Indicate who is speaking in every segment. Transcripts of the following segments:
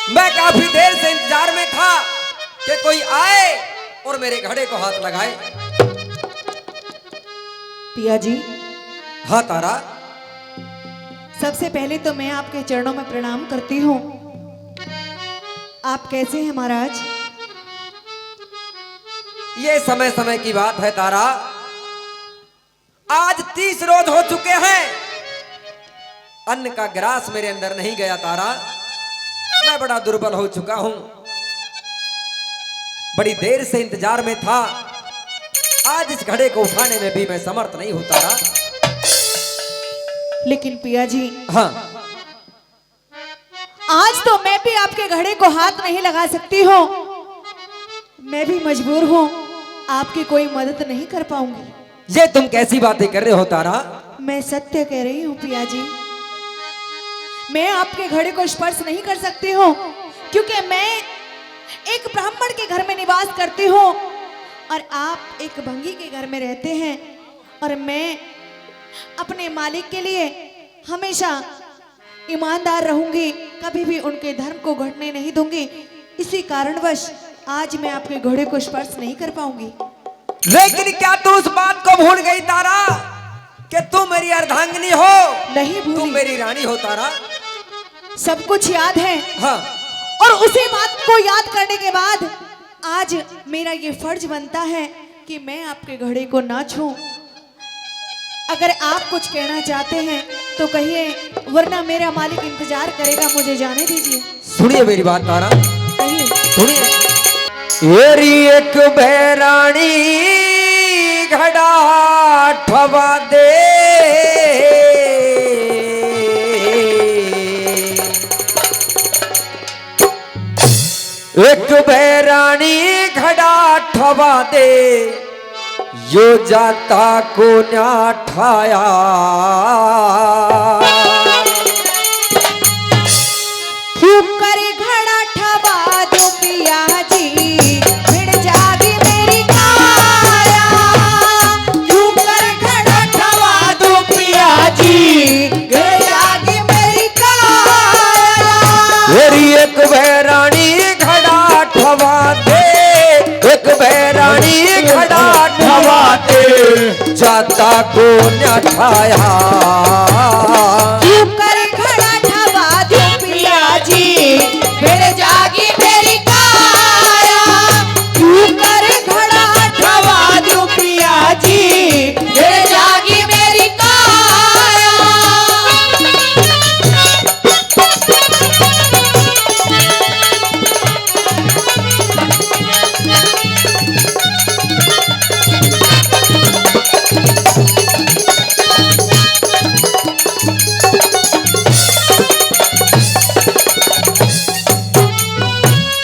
Speaker 1: मैं काफी देर से इंतजार में था कि कोई आए और मेरे घड़े को हाथ लगाए।
Speaker 2: पिया जी,
Speaker 1: हाँ तारा।
Speaker 2: सबसे पहले तो मैं आपके चरणों में प्रणाम करती हूँ। आप कैसे हैं महाराज?
Speaker 1: ये समय समय की बात है तारा। आज 30 रोज हो चुके हैं, अन्न का ग्रास मेरे अंदर नहीं गया तारा। मैं बड़ा दुर्बल हो चुका हूं, बड़ी देर से इंतजार में था। आज इस घड़े को उठाने में भी मैं समर्थ नहीं हूं तारा।
Speaker 2: लेकिन पिया जी,
Speaker 1: हाँ,
Speaker 2: आज तो मैं भी आपके घड़े को हाथ नहीं लगा सकती हूँ। मैं भी मजबूर हूँ, आपकी कोई मदद नहीं कर पाऊंगी।
Speaker 1: ये तुम कैसी बातें कर रहे हो तारा?
Speaker 2: मैं सत्य कह रही हूँ पिया जी। मैं आपके घड़े को स्पर्श नहीं कर सकती हूँ, क्योंकि मैं एक ब्राह्मण के घर में निवास करती हूँ और आप एक भंगी के घर में रहते हैं। और मैं अपने मालिक के लिए हमेशा ईमानदार रहूंगी, कभी भी उनके धर्म को घटने नहीं दूंगी। इसी कारणवश आज मैं आपके घोड़े को स्पर्श नहीं कर पाऊंगी।
Speaker 1: लेकिन क्या तू उस बात को भूल गई तारा कि तू मेरी अर्धांगिनी हो?
Speaker 2: नहीं
Speaker 1: तू
Speaker 2: भूली,
Speaker 1: मेरी रानी हो तारा।
Speaker 2: सब कुछ याद है।
Speaker 1: हाँ,
Speaker 2: और उसी बात को याद करने के बाद आज मेरा ये फर्ज बनता है कि मैं आपके घड़े को ना छूं। अगर आप कुछ कहना चाहते हैं तो कहिए, वरना मेरा मालिक इंतजार करेगा। मुझे जाने दीजिए।
Speaker 1: सुनिए मेरी बात तारा,
Speaker 2: कहिए।
Speaker 1: सुनिए। येरी एक बहरानी घड़ा ठवा दे, एक बहरानी घड़ा ठवा दे, यो जाता को न्या ठाया।
Speaker 2: क्यों करे घड़ा ठवा दो पिया जी, भिड़ जागी मेरी काया। क्यों करे घड़ा ठवा दो पिया जी, भिड़ जागी मेरी काया।
Speaker 1: मेरी एक बहरानी घड़ा ठवा दे, एक बहरानी घड़ा ठवा दे, जाता को न्या ठाया।
Speaker 2: क्यों करे घड़ा ठवा दो पिया जी, भिड़ जागी मेरी काया। क्यों करे घड़ा ठवा दो पिया जी, भिड़ जागी मेरी काया।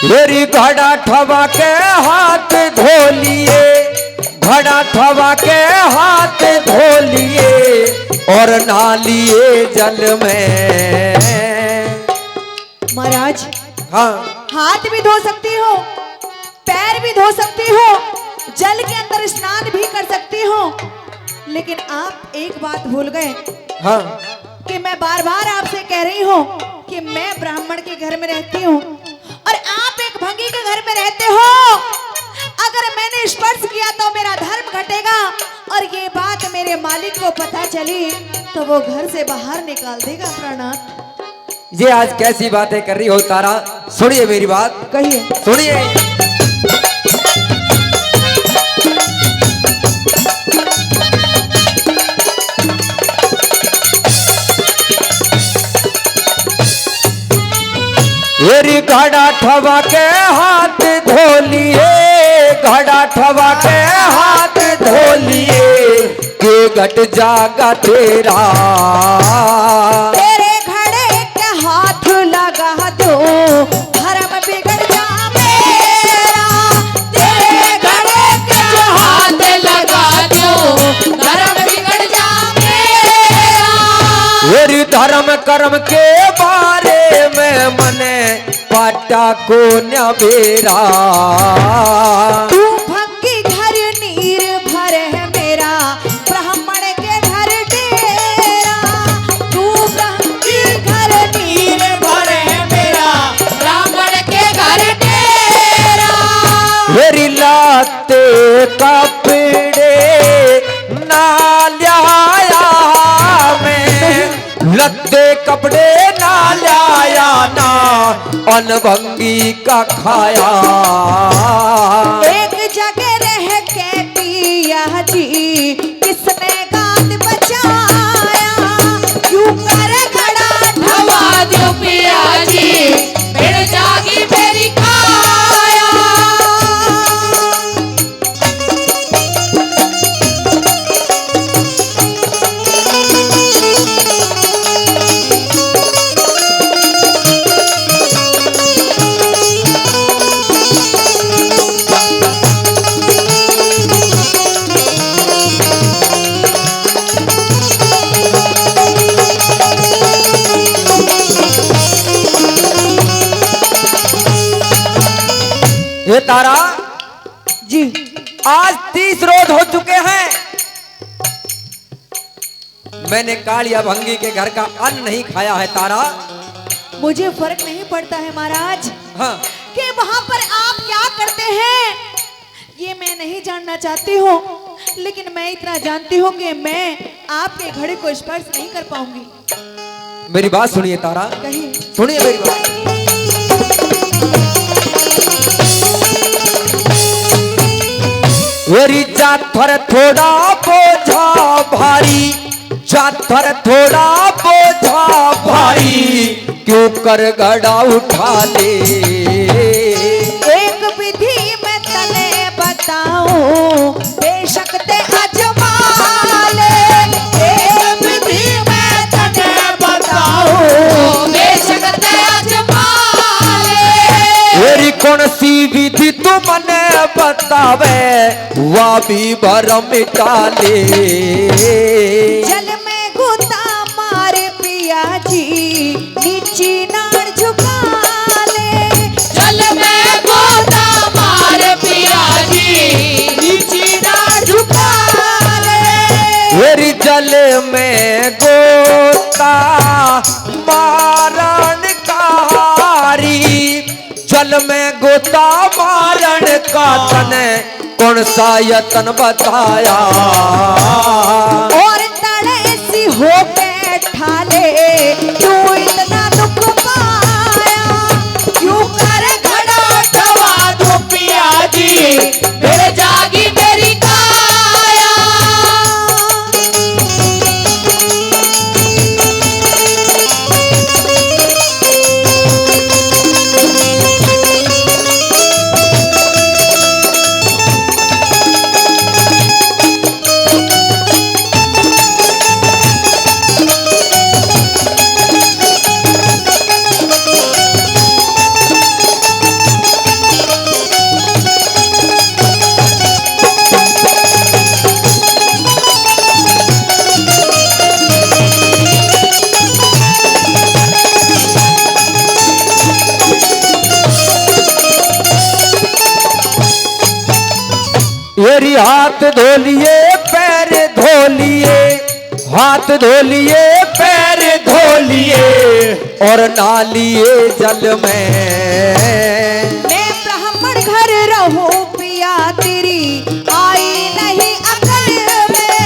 Speaker 1: मेरी घड़ा ठवा के हाथ धो लिए, घड़ा ठवा के हाथ धो लिए और ना लिए जल में।
Speaker 2: महाराज,
Speaker 1: हाँ,
Speaker 2: हाथ भी धो सकती हो, पैर भी धो सकती हो, जल के अंदर स्नान भी कर सकती हो, लेकिन आप एक बात भूल गए
Speaker 1: हाँ,
Speaker 2: कि मैं बार बार आपसे कह रही हूँ कि मैं ब्राह्मण के घर में रहती हूँ और आप एक भंगी के घर में रहते हो। अगर मैंने स्पर्श किया तो मेरा धर्म घटेगा और ये बात मेरे मालिक को पता चली तो वो घर से बाहर निकाल देगा। प्राणात,
Speaker 1: ये आज कैसी बातें कर रही हो तारा? सुनिए मेरी बात,
Speaker 2: कहिए।
Speaker 1: सुनिए। मेरी घड़ा ठवा के हाथ धो लिए, घड़ा ठवा के हाथ धो लिए, के घट जागा तेरा।
Speaker 2: तेरे घड़े के हाथ लगा दो, धर्म बिगड़ जा मेरा। तेरे घड़े के हाथ लगा दो, धर्म बिगड़ जा मेरा।
Speaker 1: मेरी धर्म कर्म के बारे में मने पाटा को न्याबेरा।
Speaker 2: तू भंगी घर नीर भर है मेरा, ब्राह्मण के घर डेरा। तू भंगी घर नीर भर है मेरा, ब्राह्मण
Speaker 1: अनभंगी का खाया।
Speaker 2: एक जगह रह के पिया जी किसने गात बचाया, क्यों कर घड़ा ढवा दो पिया जी फिर जागी मेरी काया।
Speaker 1: ये तारा
Speaker 2: जी
Speaker 1: आज 30 रोज हो चुके हैं, मैंने कालिया भंगी के घर का अन्न नहीं खाया है तारा।
Speaker 2: मुझे फर्क नहीं पड़ता है महाराज
Speaker 1: हाँ
Speaker 2: कि वहां पर आप क्या करते हैं, ये मैं नहीं जानना चाहती हूँ, लेकिन मैं इतना जानती हूँ कि मैं आपके घड़े को स्पर्श नहीं कर पाऊंगी।
Speaker 1: मेरी बात सुनिए तारा,
Speaker 2: कहिए।
Speaker 1: सुनिए मेरी बात। मेरी जाथर थोड़ा बोझा भारी, जाथर थोड़ा बोझा भारी, क्यों कर घड़ा उठा ले।
Speaker 2: एक विधि में तने बताऊं बेशक ते अजमा ले, एक विधि में तने बताऊं बेशक ते अजमा ले।
Speaker 1: मेरी कौन सी विधि तू मने बतावे, वह भी भरम मिटा ले।
Speaker 2: जल में गोता मारे पिया जी नीची नाड़ झुका ले, जल में गोता मारे पिया जी नीची नाड़ झुका ले।
Speaker 1: मेरी जल में गोता मारण कहारी, जल में गोता मारण का तने कौन सा यतन बताया।
Speaker 2: और तड़े सी हो के ठाले क्यों इतना दुख पाया, क्यों कर घड़ा ढवा दो पिया जी फिर जागी मेरी काया।
Speaker 1: मेरी हाथ धो लिए पैर धो लिए, हाथ धो लिए पैर धो लिए, और नालिए जल में।
Speaker 2: मैं ब्राह्मण घर रहूं पिया तेरी आई नहीं अकल में,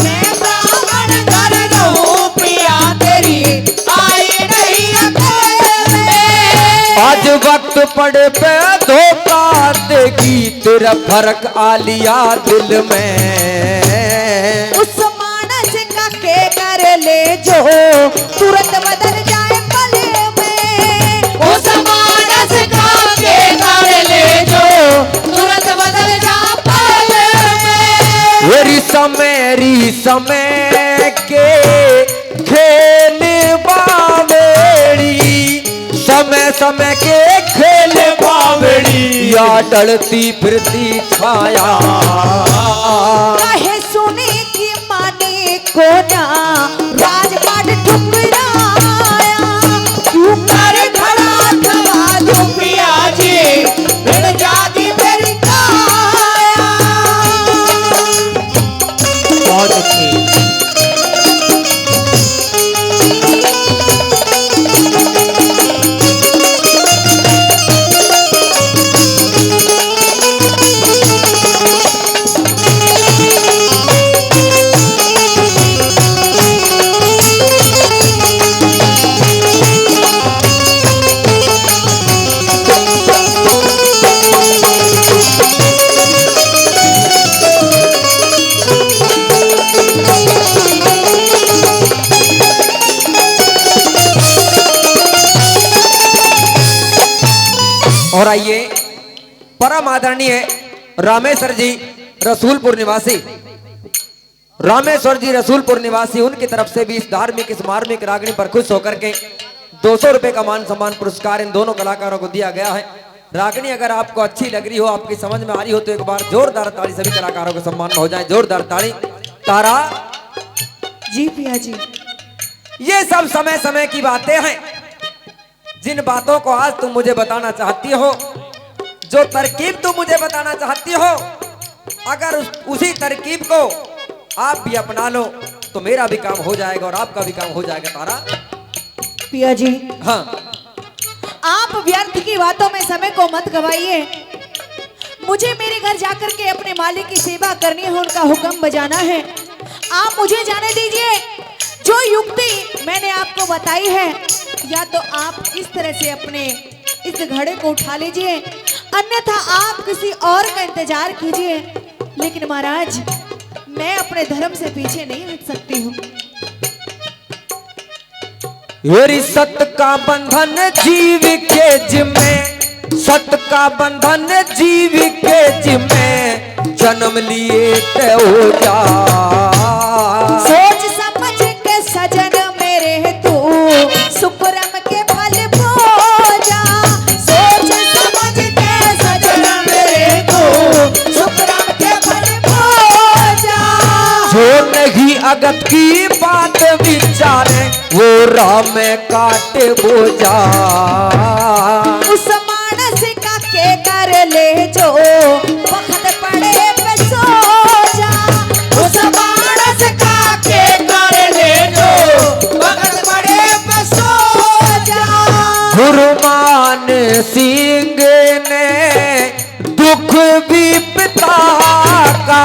Speaker 2: मैं ब्राह्मण घर रहूं पिया तेरी आई नहीं अकल में।
Speaker 1: आज वक्त पड़े पे धोखा देगी, तेरा फर्क आ लिया दिल में।
Speaker 2: उस मानस का के कर ले जो तुरंत बदल जाए पल में, उस मानस का के कर ले जो तुरंत बदल जाए पल में।
Speaker 1: मेरी समय के खेल बावेड़ी, समय के खेल बावेड़ी, या डलती फिरती छाया।
Speaker 2: कहे सुने की माने को ना राजपाट ठुकराया, क्यों कर घड़ा ढवा दो पिया जी फिर जागी मेरी काया।
Speaker 1: बहुत अच्छी। आइए परम आदरणीय रामेश्वर जी रसूलपुर निवासी, रामेश्वर जी रसूलपुर निवासी, उनकी तरफ से भी इस धार्मिक इस मार्मिक रागनी पर खुश होकर के 200 रुपए का मान सम्मान पुरस्कार इन दोनों कलाकारों को दिया गया है। रागनी अगर आपको अच्छी लग रही हो, आपकी समझ में आ रही हो, तो एक बार जोरदार ताली सभी कलाकारों के सम्मान में हो जाए। जोरदार ताली। तारा
Speaker 2: जी पिया जी।
Speaker 1: ये सब समय समय की बातें हैं, जिन बातों को आज तुम मुझे बताना चाहती हो, जो तरकीब तुम मुझे बताना चाहती हो, अगर उसी तरकीब को आप भी अपना लो तो मेरा भी काम हो जाएगा और आपका भी काम हो जाएगा। तारा
Speaker 2: पिया जी,
Speaker 1: हाँ,
Speaker 2: आप व्यर्थ की बातों में समय को मत गवाइए। मुझे मेरे घर जाकर के अपने मालिक की सेवा करनी है, उनका हुक्म बजाना है। आप मुझे जाने दीजिए। जो युक्ति मैंने आपको बताई है, या तो आप इस तरह से अपने इस घड़े को उठा लीजिए, अन्यथा आप किसी और का इंतजार कीजिए। लेकिन महाराज, मैं अपने धर्म से पीछे नहीं हट सकती हूँ।
Speaker 1: योरी सत का बंधन जीव के जिम्मे, सत का बंधन जीव के जिम्मे, जन्म लिए ते हो जा।
Speaker 2: सोच समझ के सजन मेरे तू सुकरम के फल भोजा। सोच समझ के सजन मेरे तू सुकरम के फल भोजा।
Speaker 1: जो नहीं अगत की बात विचारे, वो राह में काटे बोझा।
Speaker 2: उस मानस का के कर ले जो वक्त पड़े पे सो जा। उस मानस का के कर ले जो वक्त पड़े पे सो जा।
Speaker 1: गुरुमान सिंह ने दुख विपता का,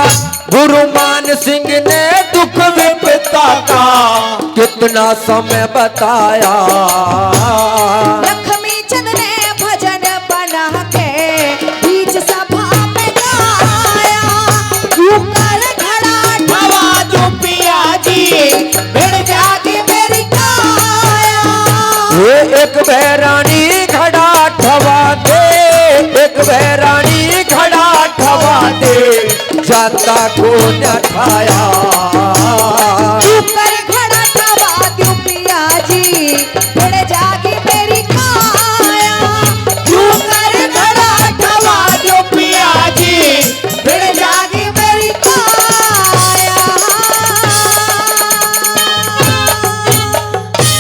Speaker 1: गुरुमान सिंह ने दुख विपता का कितना समय बताया।
Speaker 2: लक्ष्मी चंद ने भजन बना के बीच सभा में गाया। यूं कर घड़ा ठवा दो पिया जी, भिड़ जाती मेरी काया।
Speaker 1: ये एक बैरानी घड़ा ठवा दे, एक बैरानी घड़ा ठवा दे, जाता को न ठाया।